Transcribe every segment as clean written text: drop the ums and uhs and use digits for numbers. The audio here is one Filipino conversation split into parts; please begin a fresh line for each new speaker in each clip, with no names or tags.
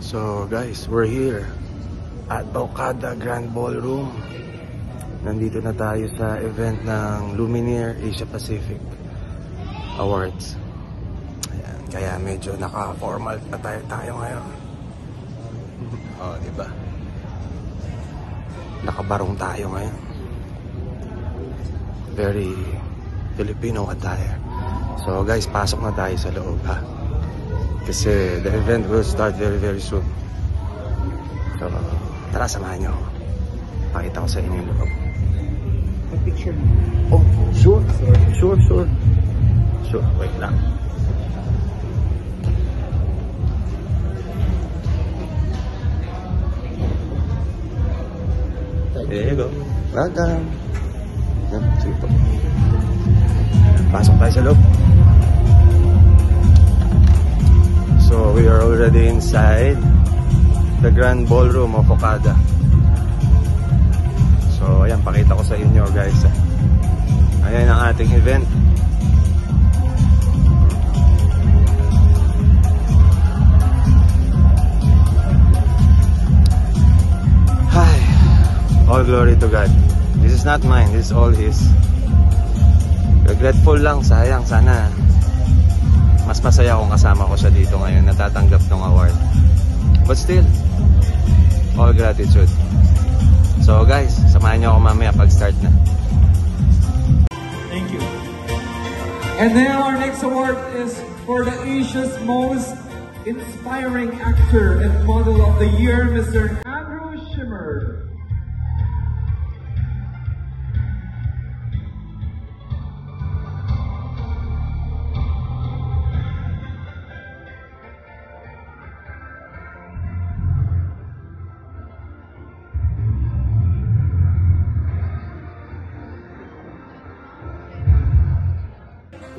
So guys, we're here at Okada Grand Ballroom. Nandito na tayo sa event ng Luminaire Asia Pacific Awards. Ayan, kaya medyo naka-formal na tayo ngayon. Oh, diba? Nakabarong tayo ngayon. Very Filipino attire. So guys, pasok na tayo sa loob ha. Kasi the event will start very soon. So, tara samahan nyo. Pakita ko sa inyo yung loob.
Picture.
Oh, sure. Sure. Wait lang. There you go. Welcome. Sige po. Pasok tayo sa loob. So we are already inside the Grand Ballroom of Okada. So ayan, pakita ko sa inyo guys. Ayan ang ating event. Hi. All glory to God. This is not mine, this is all His. Regretful lang, sayang, sana mas masaya kung kasama ko siya dito ngayon natatanggap ng award. But still, all gratitude. So guys, samahan niyo ako mamaya pag-start na.
Thank you. And now our next award is for the Asia's most inspiring actor and model of the year, Mr. Andrew Schimmer.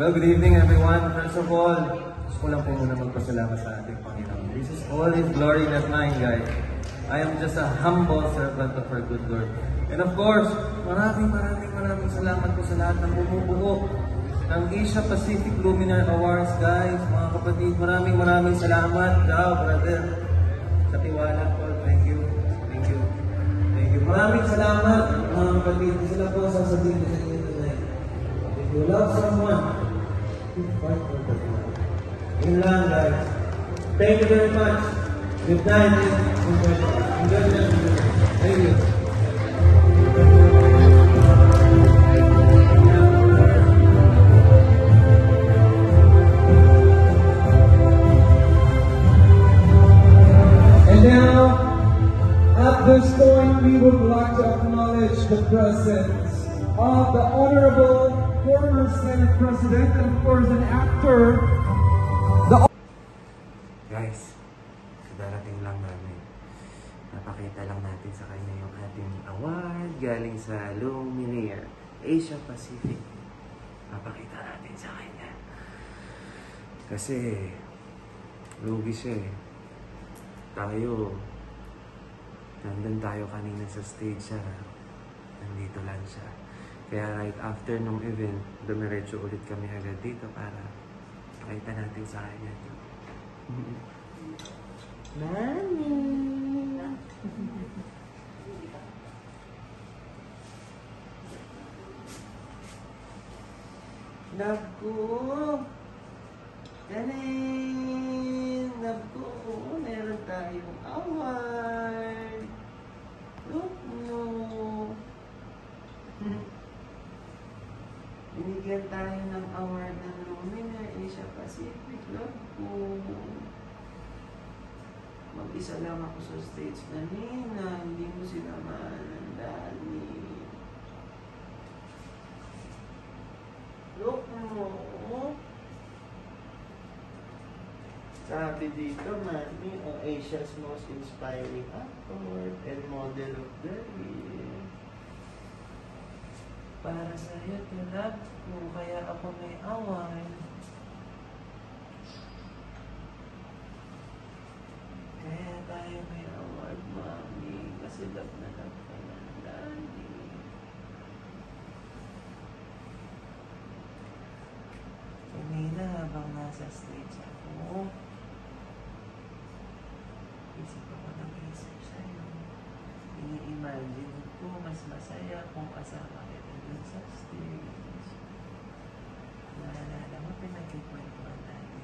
Well, good evening everyone. First of all, gusto ko lang po muna magpasalamat sa ating Panginoon. This is all His glory, not mine, guys. I am just a humble servant of our good Lord. And of course, maraming salamat po sa lahat ng bumubuo ng Asia Pacific Luminaire Awards, guys. Mga kapatid, maraming salamat. Ciao, brother. Sa tiwala po, thank you. Maraming salamat, mga kapatid. Sila po sasabihin ko sa inyo tonight. If you love someone, yun lang, guys. Thank you very much. Good night. Thank you.
And now, at this point, we would like to acknowledge the presence of the Honorable former Senate President and of course an actor.
Guys, darating lang namin. Napakita lang natin sa kanya yung ating award galing sa Luminaire Asia Pacific. Napakita natin sa kanya. Kasi, lugi siya eh. Nandun tayo kanina sa stage siya. Nandito lang siya. Kaya right after nung event, dumiretso ulit kami agad dito para pakita natin sa kanya. Mami! Love ko! Tanin! Love ko! Meron tayong award! Look mo! Binigyan tayo ng award ng Luminaire Asia Pacific. Love ko! Mag-isa lang ako sa stage kanina. Hindi mo sinamahan ng Dani. Look mo! Sabi dito, Mami, Asia's most inspiring actor and model of the year. Para sa'yo, love ko, kaya ako may award. Kaya tayo may award, Mami, kasi love na love ka ng Daddy. Kanina habang nasa stage ako,
imagine ko mas masaya kung kasama kita dun sa stage. Naalala mo, pinagkikwentuhan natin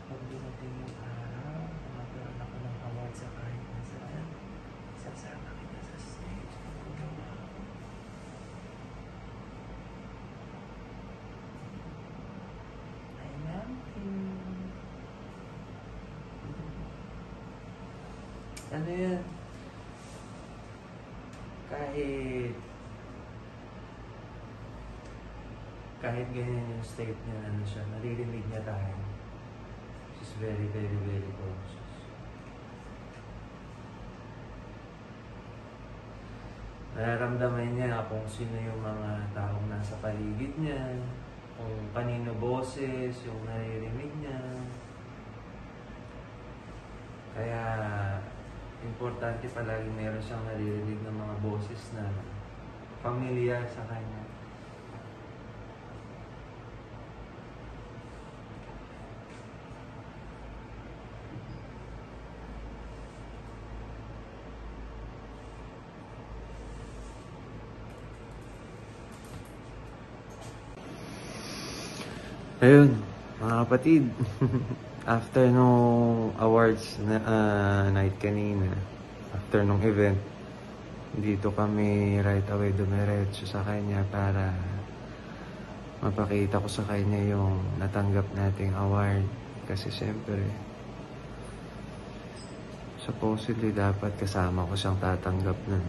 pag dumating yung araw, magkaroon ako ng award sa kahit na saan, sasama kita sa stage. Pagkagawa ko. I love you. Ano yan? Kahit ganyan yung state niya, ano siya, naririnig niya tayo. She's very, very, very conscious. Nararamdaman niya kung sino yung mga taong nasa paligid niya, kung kanino boses yung naririnig niya. Kaya, importante palagi meron siyang naririnig ng mga boses na familiar sa kanya.
Ayun, mga kapatid. After nung awards night kanina, after nung event, dito kami right away dumiretso sa kanya para mapakita ko sa kanya yung natanggap nating award. Kasi siyempre, supposedly dapat kasama ko siyang tatanggap nun.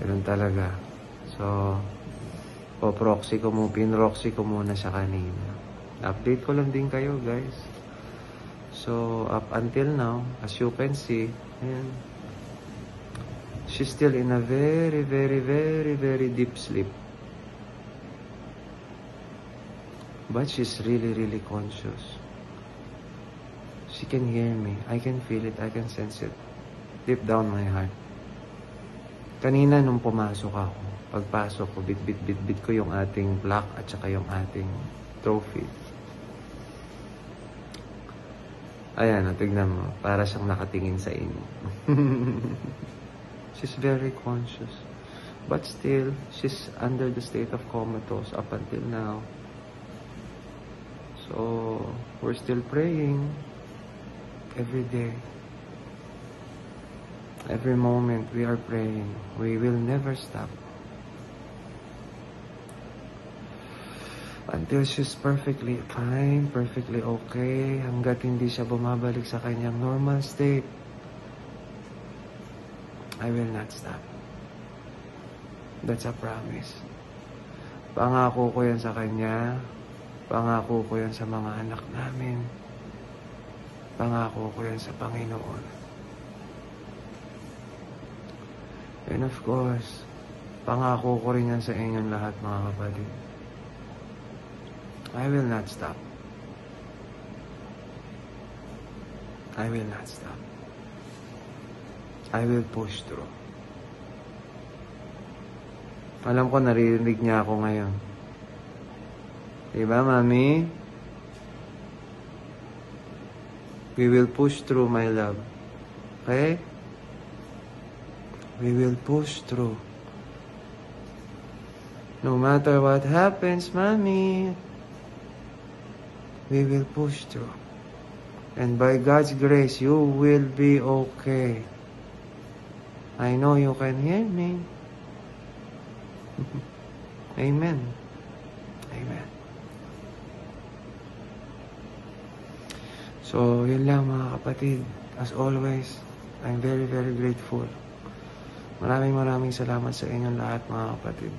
Ganun talaga. So, pinroxy ko muna siya kanina. Update ko lang din kayo, guys. So, up until now, as you can see, ayan, she's still in a very, very, very, very deep sleep. But she's really, really conscious. She can hear me. I can feel it. I can sense it. Deep down my heart. Kanina nung pumasok ako, pagpasok ko, bit ko yung ating plaque at saka yung ating trophy. Ayan, tignan mo. Para siyang nakatingin sa inyo. She's very conscious. But still, she's under the state of comatose up until now. So, we're still praying every day. Every moment we are praying. We will never stop. Until she's perfectly fine, perfectly okay, hanggat hindi siya bumabalik sa kanyang normal state, I will not stop. That's a promise. Pangako ko yan sa kanya, pangako ko yan sa mga anak namin, pangako ko yan sa Panginoon. And of course, pangako ko rin yan sa inyong lahat, mga kapatid. I will not stop. I will not stop. I will push through. Alam ko, naririnig niya ako ngayon. Diba, Mami? We will push through, my love. Okay? We will push through. No matter what happens, Mami, we will push through. And by God's grace, you will be okay. I know you can hear me. Amen. Amen. So, yun lang, mga kapatid. As always, I'm very, very grateful. Maraming salamat sa inyong lahat, mga kapatid.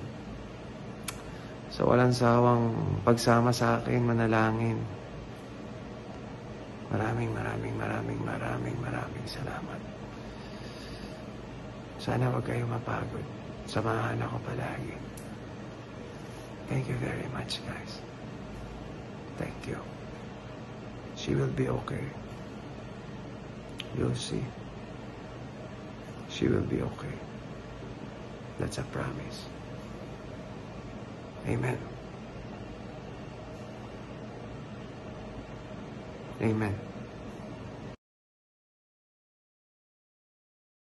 Sa walang sawang pagsama sa akin, manalangin. Maraming salamat. Sana wag kayo mapagod. Samahan ako palagi. Thank you very much, guys. Thank you. She will be okay. You'll see. She will be okay. That's a promise. Amen. Amen.